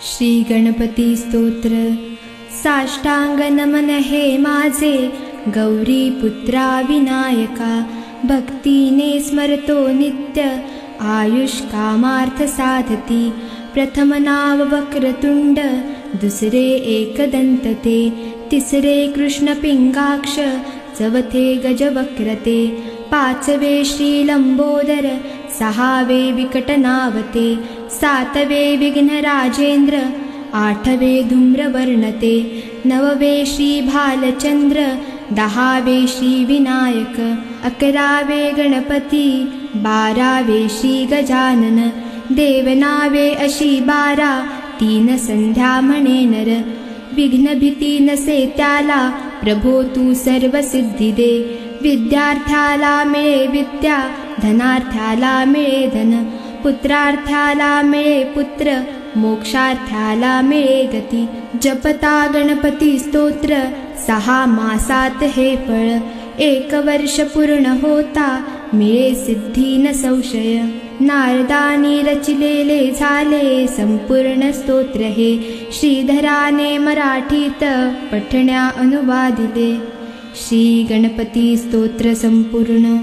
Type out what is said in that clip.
श्री गणपती स्तोत्र। साष्टांग नमन हे माझे गौरी पुत्रा विनायका, भक्तीने स्मरतो नित्य आयुष कामार्थ साधती। प्रथम नाव वक्रतुंड, दुसरे एकदंतते, तिसरे कृष्ण पिंगाक्ष, चवथे गजवक्रते, पाचवे श्री लंबोदर, सहावे विकटनावते, सातवे विघ्नराजेंद्र, आठवे धूम्रवर्णते, नववे श्री भालचंद्र, दहावे श्री विनायक, अकरावे गणपती, बारावे श्री गजानन, देवनावे अशी 12, 3 संध्या म्हणे नर। विघ्न भीती नसे त्याला, प्रभो तू सर्व सिद्धी दे। विद्यार्थ्याला मिळे विद्या, धनार्थ्याला मिळे धन, पुत्रार्थ्याला मिळे पुत्र, मोक्षार्थ्याला मिळे गती। जपता गणपती स्तोत्र, 6 मासात हे फळ, 1 वर्ष पूर्ण होता मिळे सिद्धी न संशय। नारदानी रचिलेले झाले संपूर्ण स्तोत्र हे, श्रीधराने मराठीत पठण्या अनुवादिले। श्री गणपती स्तोत्र संपूर्ण।